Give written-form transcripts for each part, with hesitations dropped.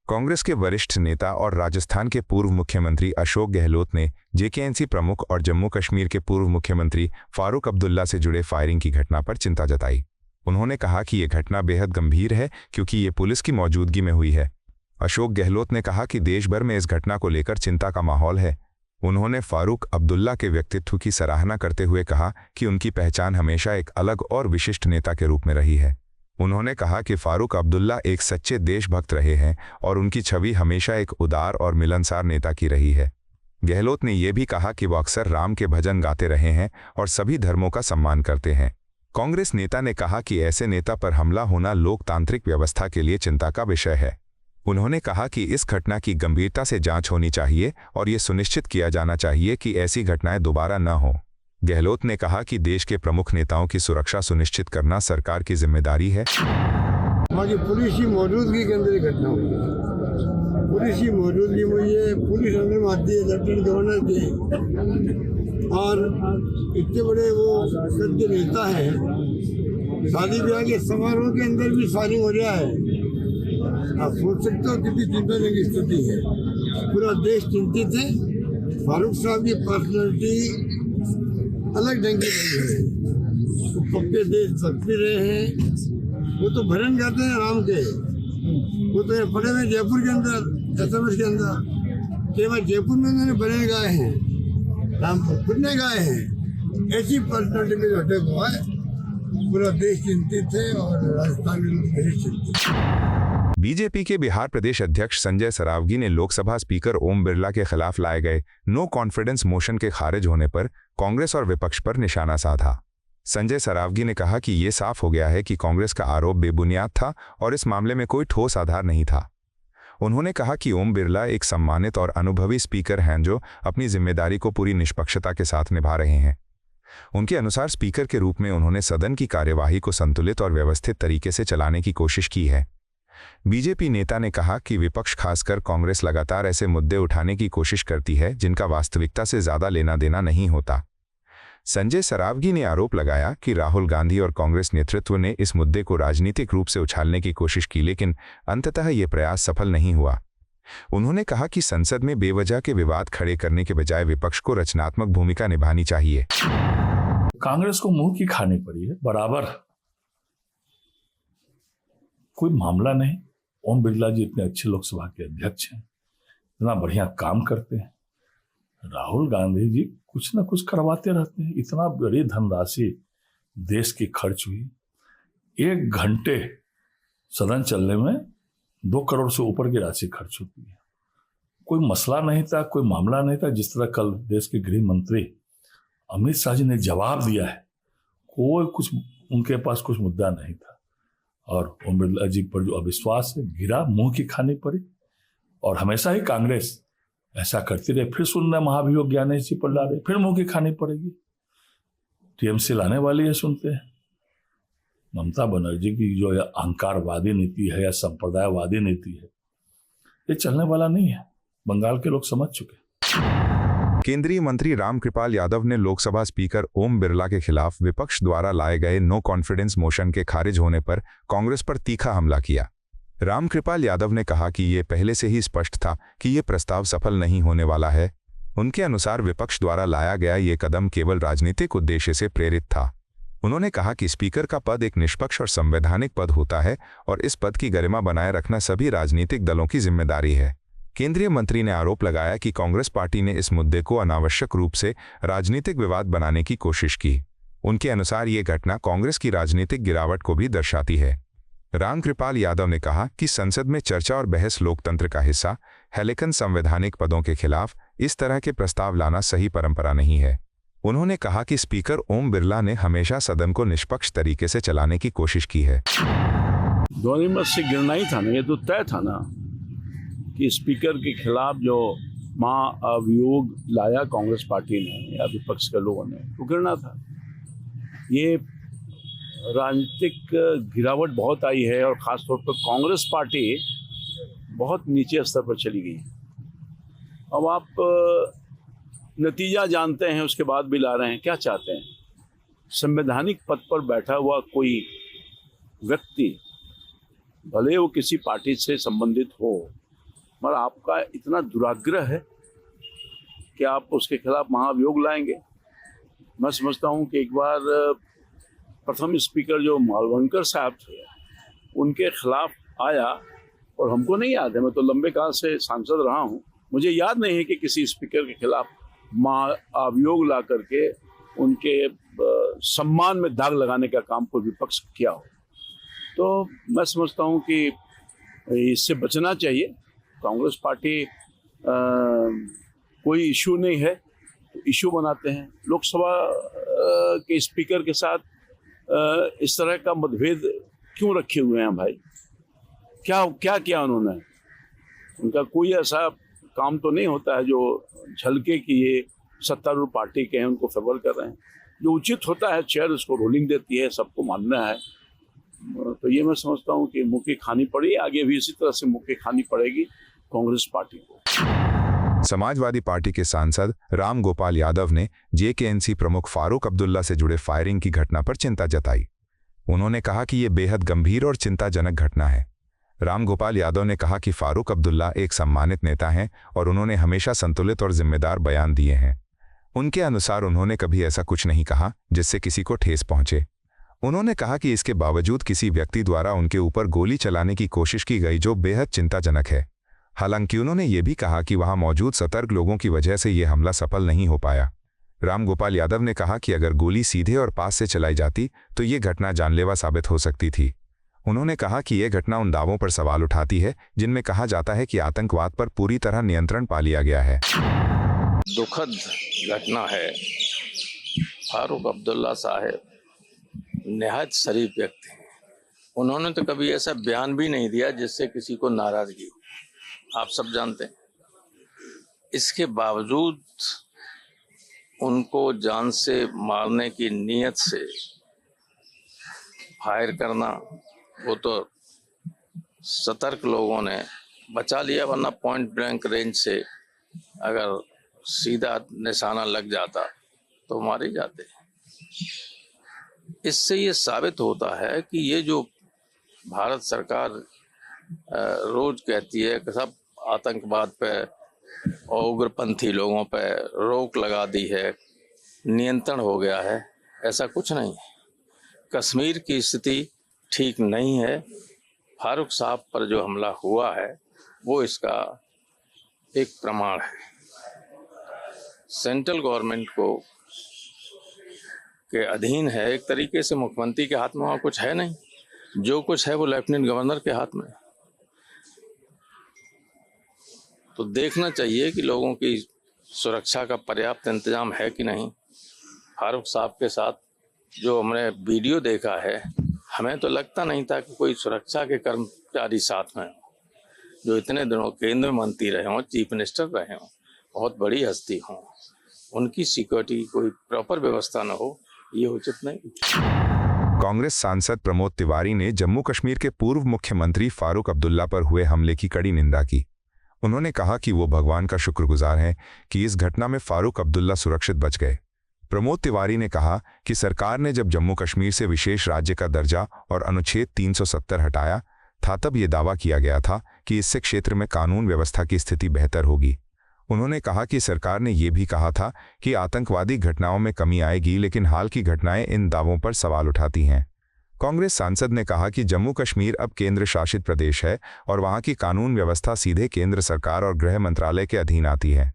कांग्रेस के वरिष्ठ नेता और राजस्थान के पूर्व मुख्यमंत्री अशोक गहलोत ने जेकेएनसी प्रमुख और जम्मू कश्मीर के पूर्व मुख्यमंत्री फारूक अब्दुल्ला से जुड़े फायरिंग की घटना पर चिंता जताई। उन्होंने कहा कि ये घटना बेहद गंभीर है क्योंकि ये पुलिस की मौजूदगी में हुई है। अशोक गहलोत ने कहा कि देश भर में इस घटना को लेकर चिंता का माहौल है। उन्होंने फारूक अब्दुल्ला के व्यक्तित्व की सराहना करते हुए कहा कि उनकी पहचान हमेशा एक अलग और विशिष्ट नेता के रूप में रही है। उन्होंने कहा कि फारूक अब्दुल्ला एक सच्चे देशभक्त रहे हैं और उनकी छवि हमेशा एक उदार और मिलनसार नेता की रही है। गहलोत ने यह भी कहा कि वो अक्सर राम के भजन गाते रहे हैं और सभी धर्मों का सम्मान करते हैं। कांग्रेस नेता ने कहा कि ऐसे नेता पर हमला होना लोकतांत्रिक व्यवस्था के लिए चिंता का विषय है। उन्होंने कहा कि इस घटना की गंभीरता से जांच होनी चाहिए और ये सुनिश्चित किया जाना चाहिए कि ऐसी घटनाएं दोबारा न हो। गहलोत ने कहा कि देश के प्रमुख नेताओं की सुरक्षा सुनिश्चित करना सरकार की जिम्मेदारी है। पुलिस की मौजूदगी के अंदर घटना हुई है। पुलिस की मौजूदगी में ये पुलिस अंदर में आती है लेफ्टिनेंट गवर्नर के, और इतने बड़े वो सद के नेता हैं। शादी ब्याह के समारोह के अंदर भी फायरिंग हो रहा है। आप सोच सकते हो कितनी चिंताजनक स्थिति है। पूरा देश चिंतित है। फारूक साहब की पर्सनैलिटी अलग ढंग की रही है। वो पक्के देशभक्त भी रहे हैं। वो तो भजन गाते हैं राम के। वो तो पड़े हुए जयपुर के अंदर, एसएमएस के अंदर केवल जयपुर में उन्होंने भजन गाए हैं, राम को खुद ने गाए हैं। ऐसी पर्सनैलिटी में जो अटैक हुआ है, पूरा देश चिंतित है और राजस्थान के लोग बहुत चिंतित। बीजेपी के बिहार प्रदेश अध्यक्ष संजय सरावगी ने लोकसभा स्पीकर ओम बिरला के खिलाफ लाए गए नो कॉन्फिडेंस मोशन के खारिज होने पर कांग्रेस और विपक्ष पर निशाना साधा। संजय सरावगी ने कहा कि ये साफ हो गया है कि कांग्रेस का आरोप बेबुनियाद था और इस मामले में कोई ठोस आधार नहीं था। उन्होंने कहा कि ओम बिरला एक सम्मानित और अनुभवी स्पीकर हैं जो अपनी जिम्मेदारी को पूरी निष्पक्षता के साथ निभा रहे हैं। उनके अनुसार स्पीकर के रूप में उन्होंने सदन की कार्यवाही को संतुलित और व्यवस्थित तरीके से चलाने की कोशिश की है। बीजेपी नेता ने कहा कि विपक्ष खासकर कांग्रेस लगातार ऐसे मुद्दे उठाने की कोशिश करती है जिनका वास्तविकता से ज्यादा लेना देना नहीं होता। संजय सरावगी ने आरोप लगाया कि राहुल गांधी और कांग्रेस नेतृत्व ने इस मुद्दे को राजनीतिक रूप से उछालने की कोशिश की, लेकिन अंततः ये प्रयास सफल नहीं हुआ। उन्होंने कहा कि संसद में बेवजह के विवाद खड़े करने के बजाय विपक्ष को रचनात्मक भूमिका निभानी चाहिए। कांग्रेस को मुंह की खानी पड़ी है बराबर। कोई मामला नहीं। ओम बिरला जी इतने अच्छे लोकसभा के अध्यक्ष हैं, इतना बढ़िया काम करते हैं। राहुल गांधी जी कुछ ना कुछ करवाते रहते हैं। इतना बड़ी धनराशि देश की खर्च हुई। 1 घंटे सदन चलने में 2 करोड़ से ऊपर की राशि खर्च होती है। कोई मसला नहीं था, कोई मामला नहीं था। जिस तरह कल देश के गृह मंत्री अमित शाह जी ने जवाब दिया है, कोई कुछ उनके पास कुछ मुद्दा नहीं था। और ओम बिरला जी पर जो अविश्वास है गिरा, मुंह की खानी पड़ी। और हमेशा ही कांग्रेस ऐसा करती रहे। फिर सुन रहे महाभियोग ज्ञानेश जी पर ला रहे, फिर मुंह की खानी पड़ेगी। टीएमसी लाने वाली है, सुनते हैं। ममता बनर्जी की जो अहंकारवादी नीति है या संप्रदायवादी नीति है, ये चलने वाला नहीं है। बंगाल के लोग समझ चुके। केंद्रीय मंत्री रामकृपाल यादव ने लोकसभा स्पीकर ओम बिरला के खिलाफ विपक्ष द्वारा लाए गए नो कॉन्फिडेंस मोशन के खारिज होने पर कांग्रेस पर तीखा हमला किया। रामकृपाल यादव ने कहा कि ये पहले से ही स्पष्ट था कि ये प्रस्ताव सफल नहीं होने वाला है। उनके अनुसार विपक्ष द्वारा लाया गया ये कदम केवल राजनीतिक उद्देश्य से प्रेरित था। उन्होंने कहा कि स्पीकर का पद एक निष्पक्ष और संवैधानिक पद होता है और इस पद की गरिमा बनाए रखना सभी राजनीतिक दलों की जिम्मेदारी है। केंद्रीय मंत्री ने आरोप लगाया कि कांग्रेस पार्टी ने इस मुद्दे को अनावश्यक रूप से राजनीतिक विवाद बनाने की कोशिश की। उनके अनुसार ये घटना कांग्रेस की राजनीतिक गिरावट को भी दर्शाती है। रामकृपाल यादव ने कहा कि संसद में चर्चा और बहस लोकतंत्र का हिस्सा है, लेकिन संवैधानिक पदों के खिलाफ इस तरह के प्रस्ताव लाना सही परंपरा नहीं है। उन्होंने कहा कि स्पीकर ओम बिरला ने हमेशा सदन को निष्पक्ष तरीके से चलाने की कोशिश की है। दोनों में से गिरना ही था ना, ये तो तय था ना कि स्पीकर के खिलाफ जो महाअभियोग लाया कांग्रेस पार्टी ने या विपक्ष के लोगों ने, वो गिरना था। ये राजनीतिक गिरावट बहुत आई है और ख़ासतौर पर कांग्रेस पार्टी बहुत नीचे स्तर पर चली गई। अब आप नतीजा जानते हैं, उसके बाद भी ला रहे हैं। क्या चाहते हैं? संवैधानिक पद पर बैठा हुआ कोई व्यक्ति भले वो किसी पार्टी से संबंधित हो, मगर आपका इतना दुराग्रह है कि आप उसके खिलाफ महाभियोग लाएंगे। मैं समझता हूँ कि एक बार प्रथम स्पीकर जो मालवणकर साहब थे, उनके खिलाफ आया, और हमको नहीं याद है, मैं तो लंबे काल से सांसद रहा हूँ, मुझे याद नहीं है कि किसी स्पीकर के खिलाफ महाअभियोग ला करके उनके सम्मान में दाग लगाने का काम कोई विपक्ष किया हो। तो मैं समझता हूँ कि इससे बचना चाहिए। कांग्रेस पार्टी कोई इशू नहीं है तो इशू बनाते हैं। लोकसभा के स्पीकर के साथ इस तरह का मतभेद क्यों रखे हुए हैं भाई? क्या क्या किया उन्होंने? उनका कोई ऐसा काम तो नहीं होता है जो झलके कि ये सत्तारूढ़ पार्टी के हैं, उनको फेवर कर रहे हैं। जो उचित होता है, चेयर उसको रोलिंग देती है, सबको मानना है। तो ये मैं समझता हूँ कि मुक्की खानी पड़ी, आगे भी इसी तरह से मुक्की खानी पड़ेगी कांग्रेस पार्टी को। समाजवादी पार्टी के सांसद राम गोपाल यादव ने जेकेएनसी प्रमुख फारूक अब्दुल्ला से जुड़े फायरिंग की घटना पर चिंता जताई। उन्होंने कहा कि ये बेहद गंभीर और चिंताजनक घटना है। राम गोपाल यादव ने कहा कि फारूक अब्दुल्ला एक सम्मानित नेता हैं और उन्होंने हमेशा संतुलित और जिम्मेदार बयान दिए हैं। उनके अनुसार उन्होंने कभी ऐसा कुछ नहीं कहा जिससे किसी को ठेस पहुंचे। उन्होंने कहा कि इसके बावजूद किसी व्यक्ति द्वारा उनके ऊपर गोली चलाने की कोशिश की गई, जो बेहद चिंताजनक है। हालांकि उन्होंने ये भी कहा कि वहां मौजूद सतर्क लोगों की वजह से ये हमला सफल नहीं हो पाया। राम गोपाल यादव ने कहा कि अगर गोली सीधे और पास से चलाई जाती तो ये घटना जानलेवा साबित हो सकती थी। उन्होंने कहा कि यह घटना उन दावों पर सवाल उठाती है जिनमें कहा जाता है कि आतंकवाद पर पूरी तरह नियंत्रण पा लिया गया है। दुखद घटना है। फारूक अब्दुल्ला साहब निहायत शरीफ व्यक्ति हैं। उन्होंने तो कभी ऐसा बयान भी नहीं दिया जिससे किसी को नाराजगी हो, आप सब जानते हैं। इसके बावजूद उनको जान से मारने की नीयत से फायर करना, वो तो सतर्क लोगों ने बचा लिया, वरना पॉइंट ब्लैंक रेंज से अगर सीधा निशाना लग जाता तो मारे जाते। इससे ये साबित होता है कि ये जो भारत सरकार रोज कहती है कि सब आतंकवाद पे और उग्रपंथी लोगों पे रोक लगा दी है, नियंत्रण हो गया है, ऐसा कुछ नहीं है। कश्मीर की स्थिति ठीक नहीं है। फारूक साहब पर जो हमला हुआ है वो इसका एक प्रमाण है। सेंट्रल गवर्नमेंट को के अधीन है, एक तरीके से मुख्यमंत्री के हाथ में वहाँ कुछ है नहीं, जो कुछ है वो लेफ्टिनेंट गवर्नर के हाथ में। तो देखना चाहिए कि लोगों की सुरक्षा का पर्याप्त इंतजाम है कि नहीं। फारूक साहब के साथ जो हमने वीडियो देखा है, हमें तो लगता नहीं था कि कोई सुरक्षा के कर्मचारी साथ में हो, जो इतने दिनों केंद्र मंत्री रहे हों, चीफ मिनिस्टर रहे हों, बहुत बड़ी हस्ती हों, उनकी सिक्योरिटी कोई प्रॉपर व्यवस्था न हो, ये उचित नहीं। कांग्रेस सांसद प्रमोद तिवारी ने जम्मू कश्मीर के पूर्व मुख्यमंत्री फारूक अब्दुल्ला पर हुए हमले की कड़ी निंदा की। उन्होंने कहा कि वो भगवान का शुक्रगुजार हैं कि इस घटना में फारूक अब्दुल्ला सुरक्षित बच गए। प्रमोद तिवारी ने कहा कि सरकार ने जब जम्मू कश्मीर से विशेष राज्य का दर्जा और अनुच्छेद 370 हटाया था, तब ये दावा किया गया था कि इससे क्षेत्र में कानून व्यवस्था की स्थिति बेहतर होगी। उन्होंने कहा कि सरकार ने यह भी कहा था कि आतंकवादी घटनाओं में कमी आएगी, लेकिन हाल की घटनाएं इन दावों पर सवाल उठाती हैं। कांग्रेस सांसद ने कहा कि जम्मू कश्मीर अब केंद्र शासित प्रदेश है और वहां की कानून व्यवस्था सीधे केंद्र सरकार और गृह मंत्रालय के अधीन आती है।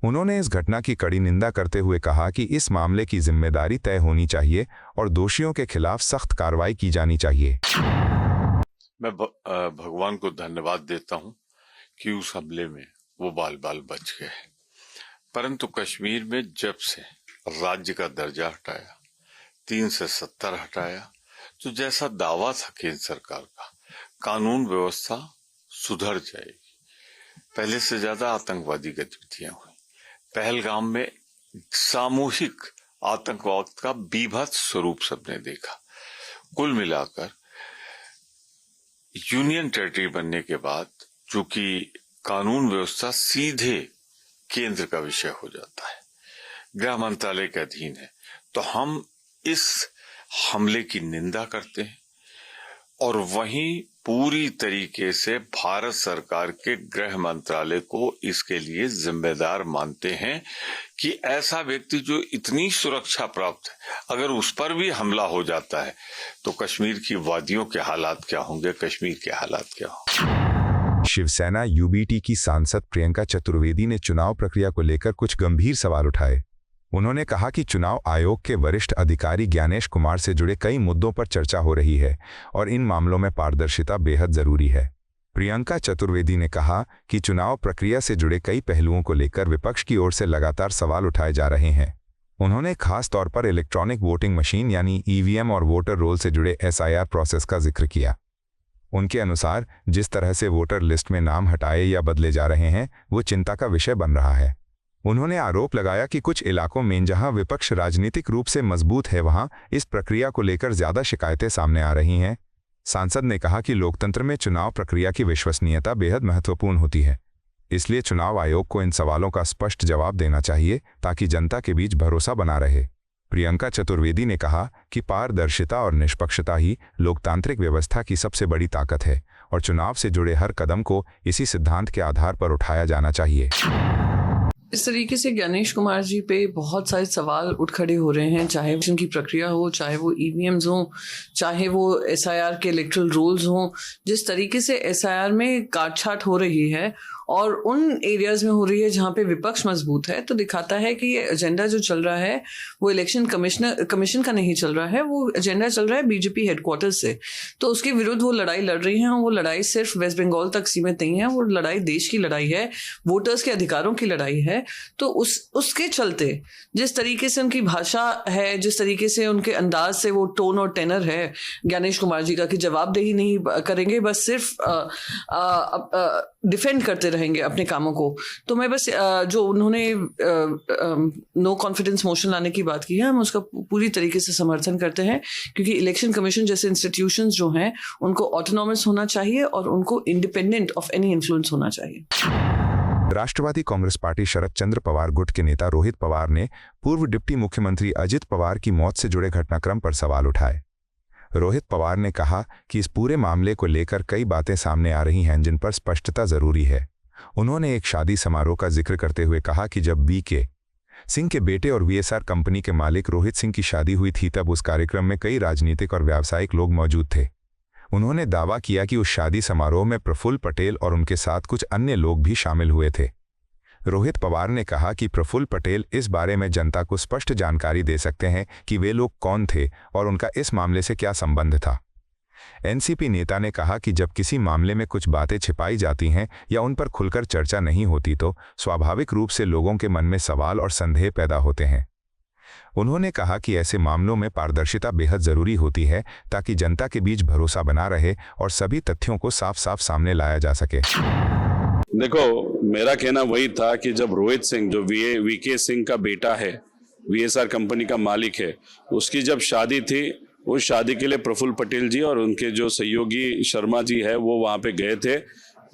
उन्होंने इस घटना की कड़ी निंदा करते हुए कहा कि इस मामले की जिम्मेदारी तय होनी चाहिए और दोषियों के खिलाफ सख्त कार्रवाई की जानी चाहिए। मैं भगवान को धन्यवाद देता हूं कि उस हमले में वो बाल बाल बच गए। परंतु कश्मीर में जब से राज्य का दर्जा हटाया, 3 से 70 हटाया, तो जैसा दावा था केंद्र सरकार का, कानून व्यवस्था सुधर जाएगी। पहले से ज्यादा आतंकवादी गतिविधियां हुई। पहलगाम में सामूहिक आतंकवाद का बीभत्स स्वरूप सबने देखा। कुल मिलाकर यूनियन टेरिटरी बनने के बाद चूंकि कानून व्यवस्था सीधे केंद्र का विषय हो जाता है, गृह मंत्रालय के अधीन है, तो हम इस हमले की निंदा करते हैं और वहीं पूरी तरीके से भारत सरकार के गृह मंत्रालय को इसके लिए जिम्मेदार मानते हैं कि ऐसा व्यक्ति जो इतनी सुरक्षा प्राप्त है, अगर उस पर भी हमला हो जाता है तो कश्मीर की वादियों के हालात क्या होंगे, कश्मीर के हालात क्या होंगे। शिवसेना यूबीटी की सांसद प्रियंका चतुर्वेदी ने चुनाव प्रक्रिया को लेकर कुछ गंभीर सवाल उठाए। उन्होंने कहा कि चुनाव आयोग के वरिष्ठ अधिकारी ज्ञानेश कुमार से जुड़े कई मुद्दों पर चर्चा हो रही है और इन मामलों में पारदर्शिता बेहद जरूरी है। प्रियंका चतुर्वेदी ने कहा कि चुनाव प्रक्रिया से जुड़े कई पहलुओं को लेकर विपक्ष की ओर से लगातार सवाल उठाए जा रहे हैं। उन्होंने खास तौर पर इलेक्ट्रॉनिक वोटिंग मशीन यानी ईवीएम और वोटर रोल से जुड़े एसआईआर प्रोसेस का जिक्र किया। उनके अनुसार जिस तरह से वोटर लिस्ट में नाम हटाए या बदले जा रहे हैं वो चिंता का विषय बन रहा है। उन्होंने आरोप लगाया कि कुछ इलाकों में जहां विपक्ष राजनीतिक रूप से मजबूत है वहां इस प्रक्रिया को लेकर ज्यादा शिकायतें सामने आ रही हैं। सांसद ने कहा कि लोकतंत्र में चुनाव प्रक्रिया की विश्वसनीयता बेहद महत्वपूर्ण होती है, इसलिए चुनाव आयोग को इन सवालों का स्पष्ट जवाब देना चाहिए ताकि जनता के बीच भरोसा बना रहे। प्रियंका चतुर्वेदी ने कहा कि पारदर्शिता और निष्पक्षता ही लोकतांत्रिक व्यवस्था की सबसे बड़ी ताकत है और चुनाव से जुड़े हर कदम को इसी सिद्धांत के आधार पर उठाया जाना चाहिए। इस तरीके से ज्ञानेश कुमार जी पे बहुत सारे सवाल उठ खड़े हो रहे हैं, चाहे उनकी प्रक्रिया हो, चाहे वो ईवीएम्स हो, चाहे वो एसआईआर के इलेक्टोरल रोल्स हो। जिस तरीके से एसआईआर में काटछाट हो रही है और उन एरियाज में हो रही है जहाँ पे विपक्ष मजबूत है, तो दिखाता है कि ये एजेंडा जो चल रहा है वो इलेक्शन कमीशन का नहीं चल रहा है, वो एजेंडा चल रहा है बीजेपी हेडक्वार्टर से। तो उसके विरुद्ध वो लड़ाई लड़ रही हैं। वो लड़ाई सिर्फ वेस्ट बंगाल तक सीमित नहीं है, वो लड़ाई देश की लड़ाई है, वोटर्स के अधिकारों की लड़ाई है। तो उसके चलते जिस तरीके से उनकी भाषा है, जिस तरीके से उनके अंदाज से वो टोन और टेनर है ज्ञानेश कुमार जी का कि जवाबदेही नहीं करेंगे, बस सिर्फ डिफेंड करते रहेंगे अपने कामों को। तो मैं बस जो उन्होंने नो कॉन्फिडेंस मोशन लाने की बात की है, हम उसका पूरी तरीके से समर्थन करते हैं, क्योंकि इलेक्शन कमीशन जैसे इंस्टीट्यूशंस जो हैं उनको ऑटोनॉमस होना चाहिए और उनको इंडिपेंडेंट ऑफ एनी इन्फ्लुएंस होना चाहिए। राष्ट्रवादी कांग्रेस पार्टी शरद चंद्र पवार गुट के नेता रोहित पवार ने पूर्व डिप्टी मुख्यमंत्री अजित पवार की मौत से जुड़े घटनाक्रम पर सवाल उठाए। रोहित पवार ने कहा कि इस पूरे मामले को लेकर कई बातें सामने आ रही हैं जिन पर स्पष्टता जरूरी है। उन्होंने एक शादी समारोह का जिक्र करते हुए कहा कि जब बीके सिंह के बेटे और वीएसआर कंपनी के मालिक रोहित सिंह की शादी हुई थी तब उस कार्यक्रम में कई राजनीतिक और व्यावसायिक लोग मौजूद थे। उन्होंने दावा किया कि उस शादी समारोह में प्रफुल्ल पटेल और उनके साथ कुछ अन्य लोग भी शामिल हुए थे। रोहित पवार ने कहा कि प्रफुल्ल पटेल इस बारे में जनता को स्पष्ट जानकारी दे सकते हैं कि वे लोग कौन थे और उनका इस मामले से क्या संबंध था। एनसीपी नेता ने कहा कि जब किसी मामले में कुछ बातें छिपाई जाती हैं या उन पर खुलकर चर्चा नहीं होती तो स्वाभाविक रूप से लोगों के मन में सवाल और संदेह पैदा होते हैं। उन्होंने कहा कि ऐसे मामलों में पारदर्शिता बेहद जरूरी होती है ताकि जनता के बीच भरोसा बना रहे और सभी तथ्यों को साफ साफ सामने लाया जा सके। देखो, मेरा कहना वही था कि जब रोहित सिंह जो वीके सिंह का बेटा है, वीएसआर कंपनी का मालिक है, उसकी जब शादी थी, उस शादी के लिए प्रफुल्ल पटेल जी और उनके जो सहयोगी शर्मा जी है वो वहाँ पे गए थे।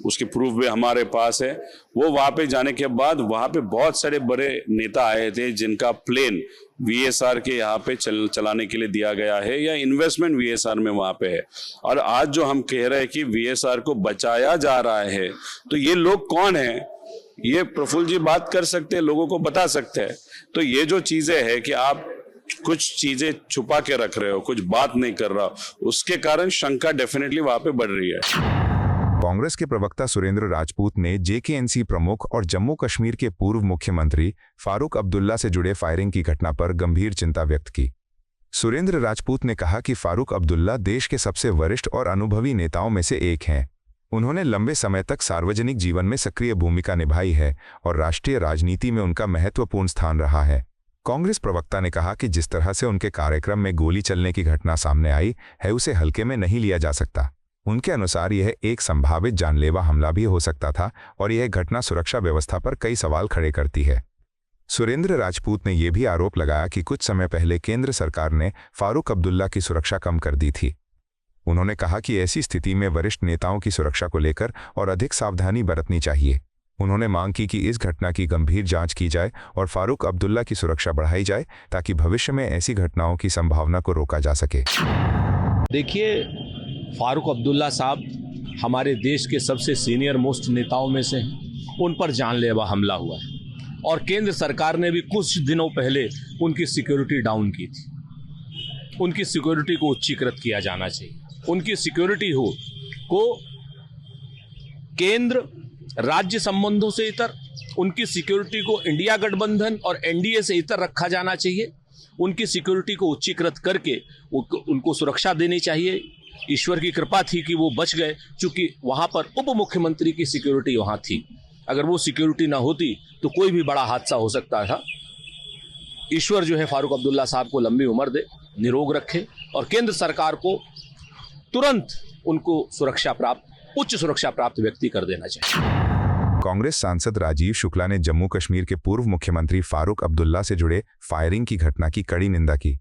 उसकी प्रूफ भी हमारे पास है। वो वहाँ पे जाने के बाद वहाँ पे बहुत सारे बड़े नेता आए थे जिनका प्लेन वीएसआर के यहाँ पे चलाने के लिए दिया गया है या इन्वेस्टमेंट वीएसआर में वहाँ पे है। और आज जो हम कह रहे हैं कि वीएसआर को बचाया जा रहा है, तो ये लोग कौन है, ये प्रफुल्ल जी बात कर सकते हैं, लोगों को बता सकते हैं। तो ये जो चीजें है कि आप कुछ चीजें छुपा के रख रहे हो, कुछ बात नहीं कर रहा हो, उसके कारण शंका डेफिनेटली वहां पे बढ़ रही है। कांग्रेस के प्रवक्ता सुरेंद्र राजपूत ने जेकेएनसी प्रमुख और जम्मू कश्मीर के पूर्व मुख्यमंत्री फारूक अब्दुल्ला से जुड़े फायरिंग की घटना पर गंभीर चिंता व्यक्त की। सुरेंद्र राजपूत ने कहा कि फारूक अब्दुल्ला देश के सबसे वरिष्ठ और अनुभवी नेताओं में से एक हैं। उन्होंने लंबे समय तक सार्वजनिक जीवन में सक्रिय भूमिका निभाई है और राष्ट्रीय राजनीति में उनका महत्वपूर्ण स्थान रहा है। कांग्रेस प्रवक्ता ने कहा कि जिस तरह से उनके कार्यक्रम में गोली चलने की घटना सामने आई है उसे हल्के में नहीं लिया जा सकता। उनके अनुसार यह एक संभावित जानलेवा हमला भी हो सकता था और यह घटना सुरक्षा व्यवस्था पर कई सवाल खड़े करती है। सुरेंद्र राजपूत ने यह भी आरोप लगाया कि कुछ समय पहले केंद्र सरकार ने फारूक अब्दुल्ला की सुरक्षा कम कर दी थी। उन्होंने कहा कि ऐसी स्थिति में वरिष्ठ नेताओं की सुरक्षा को लेकर और अधिक सावधानी बरतनी चाहिए। उन्होंने मांग की कि इस घटना की गंभीर जांच की जाए और फारूक अब्दुल्ला की सुरक्षा बढ़ाई जाए ताकि भविष्य में ऐसी घटनाओं की संभावना को रोका जा सके। देखिए, फारूक अब्दुल्ला साहब हमारे देश के सबसे सीनियर मोस्ट नेताओं में से हैं, उन पर जानलेवा हमला हुआ है और केंद्र सरकार ने भी कुछ दिनों पहले उनकी सिक्योरिटी डाउन की थी। उनकी सिक्योरिटी को उच्चीकृत किया जाना चाहिए। उनकी सिक्योरिटी को केंद्र राज्य संबंधों से इतर, उनकी सिक्योरिटी को इंडिया गठबंधन और एनडीए से इतर रखा जाना चाहिए। उनकी सिक्योरिटी को उच्चीकृत करके उनको सुरक्षा देनी चाहिए। ईश्वर की कृपा थी कि वो बच गए, चूंकि वहां पर उप मुख्यमंत्री की सिक्योरिटी वहां थी। अगर वो सिक्योरिटी ना होती तो कोई भी बड़ा हादसा हो सकता था। ईश्वर जो है फारूक अब्दुल्ला साहब को लंबी उम्र दे, निरोग रखे और केंद्र सरकार को तुरंत उनको उच्च सुरक्षा प्राप्त व्यक्ति कर देना चाहिए। कांग्रेस सांसद राजीव शुक्ला ने जम्मू कश्मीर के पूर्व मुख्यमंत्री फारूक अब्दुल्ला से जुड़े फायरिंग की घटना की कड़ी निंदा की।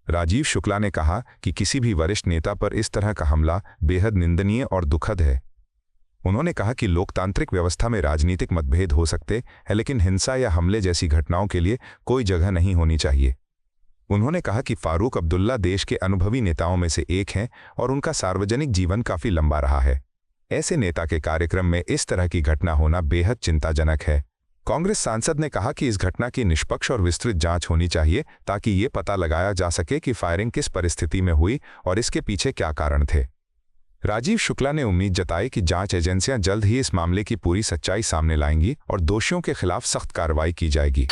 राजीव शुक्ला ने कहा कि किसी भी वरिष्ठ नेता पर इस तरह का हमला बेहद निंदनीय और दुखद है। उन्होंने कहा कि लोकतांत्रिक व्यवस्था में राजनीतिक मतभेद हो सकते हैं, लेकिन हिंसा या हमले जैसी घटनाओं के लिए कोई जगह नहीं होनी चाहिए। उन्होंने कहा कि फारूक अब्दुल्ला देश के अनुभवी नेताओं में से एक हैं और उनका सार्वजनिक जीवन काफी लंबा रहा है। ऐसे नेता के कार्यक्रम में इस तरह की घटना होना बेहद चिंताजनक है। कांग्रेस सांसद ने कहा कि इस घटना की निष्पक्ष और विस्तृत जांच होनी चाहिए ताकि ये पता लगाया जा सके कि फायरिंग किस परिस्थिति में हुई और इसके पीछे क्या कारण थे। राजीव शुक्ला ने उम्मीद जताई कि जांच एजेंसियां जल्द ही इस मामले की पूरी सच्चाई सामने लाएंगी और दोषियों के खिलाफ सख्त कार्रवाई की जाएगी।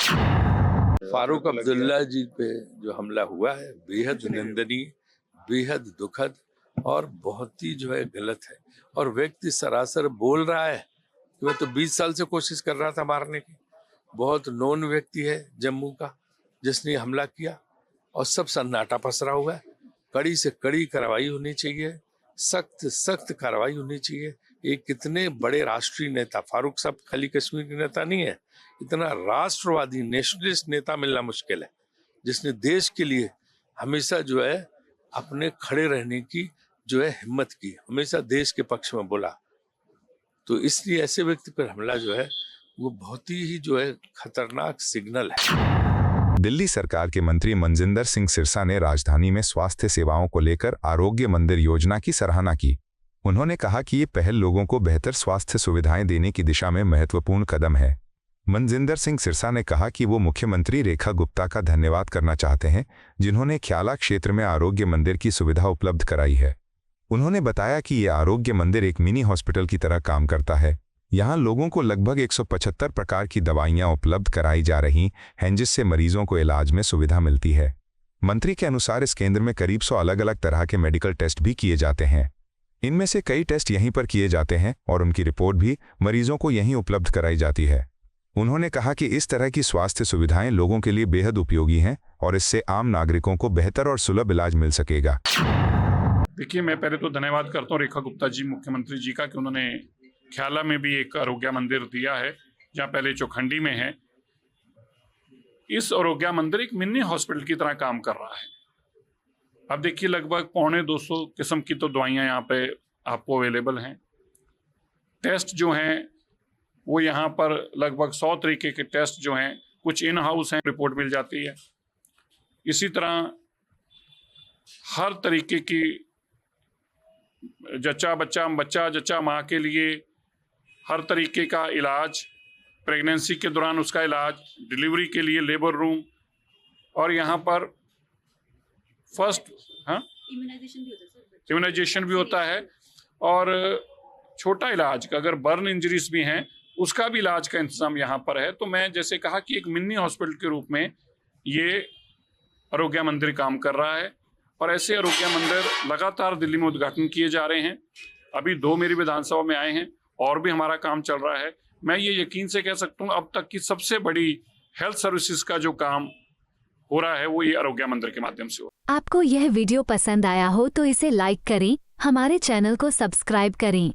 फारूक अब्दुल्ला जी पे जो हमला हुआ है बेहद निंदनीय, बेहद दुखद और बहुत ही जो है गलत है। और व्यक्ति सरासर बोल रहा है कि मैं तो 20 साल से कोशिश कर रहा था मारने की। बहुत नोन व्यक्ति है जम्मू का जिसने हमला किया और सब सन्नाटा पसरा हुआ है। कड़ी से कड़ी कार्रवाई होनी चाहिए, सख्त कार्रवाई होनी चाहिए। एक कितने बड़े राष्ट्रीय नेता, फारूक साहब खाली कश्मीर के नेता नहीं है, इतना राष्ट्रवादी नेशनलिस्ट नेता मिलना मुश्किल है जिसने देश के लिए हमेशा जो है अपने खड़े रहने की जो है हिम्मत की, हमेशा देश के पक्ष में बोला। तो इसलिए ऐसे व्यक्ति पर हमला जो है वो बहुत ही जो है खतरनाक सिग्नल है। दिल्ली सरकार के मंत्री मनजिंदर सिंह सिरसा ने राजधानी में स्वास्थ्य सेवाओं को लेकर आरोग्य मंदिर योजना की सराहना की। उन्होंने कहा कि ये पहल लोगों को बेहतर स्वास्थ्य सुविधाएं देने की दिशा में महत्वपूर्ण कदम है। मनजिंदर सिंह सिरसा ने कहा कि वो मुख्यमंत्री रेखा गुप्ता का धन्यवाद करना चाहते हैं जिन्होंने ख्याला क्षेत्र में आरोग्य मंदिर की सुविधा उपलब्ध कराई है। उन्होंने बताया कि ये आरोग्य मंदिर एक मिनी हॉस्पिटल की तरह काम करता है। यहाँ लोगों को लगभग 175 प्रकार की दवाइयाँ उपलब्ध कराई जा रही हैं जिससे मरीजों को इलाज में सुविधा मिलती है। मंत्री के अनुसार इस केंद्र में करीब 100 अलग-अलग तरह के मेडिकल टेस्ट भी किए जाते हैं। इनमें से कई टेस्ट यहीं पर किए जाते हैं और उनकी रिपोर्ट भी मरीजों को यहीं उपलब्ध कराई जाती है। उन्होंने कहा कि इस तरह की स्वास्थ्य सुविधाएं लोगों के लिए बेहद उपयोगी हैं और इससे आम नागरिकों को बेहतर और सुलभ इलाज मिल सकेगा। देखिए, मैं पहले तो धन्यवाद करता हूँ रेखा गुप्ता जी, मुख्यमंत्री जी का, कि उन्होंने ख्याला में भी एक आरोग्य मंदिर दिया है जहाँ पहले चौखंडी में है। इस आरोग्य मंदिर एक मिनी हॉस्पिटल की तरह काम कर रहा है। अब देखिए, लगभग 250 किस्म की तो दवाइयाँ यहाँ पे आपको अवेलेबल हैं। टेस्ट जो हैं वो यहाँ पर लगभग 100 तरीके के टेस्ट जो हैं, कुछ इन हाउस हैं, रिपोर्ट मिल जाती है। इसी तरह हर तरीके की बच्चा जच्चा माँ के लिए हर तरीके का इलाज, प्रेगनेंसी के दौरान उसका इलाज, डिलीवरी के लिए लेबर रूम, और यहाँ पर फर्स्ट इम्यूनाइजेशन भी होता है और छोटा इलाज का, अगर बर्न इंजरीज भी हैं उसका भी इलाज का इंतजाम यहाँ पर है। तो मैं जैसे कहा कि एक मिनी हॉस्पिटल के रूप में ये आरोग्य मंदिर काम कर रहा है और ऐसे आरोग्य मंदिर लगातार दिल्ली में उद्घाटन किए जा रहे हैं। अभी 2 मेरी विधानसभा में आए हैं और भी हमारा काम चल रहा है। मैं ये यकीन से कह सकता हूँ अब तक की सबसे बड़ी हेल्थ सर्विसेज का जो काम हो रहा है वो ये आरोग्य मंदिर के माध्यम से हो। आपको यह वीडियो पसंद आया हो तो इसे लाइक करें, हमारे चैनल को सब्सक्राइब करें।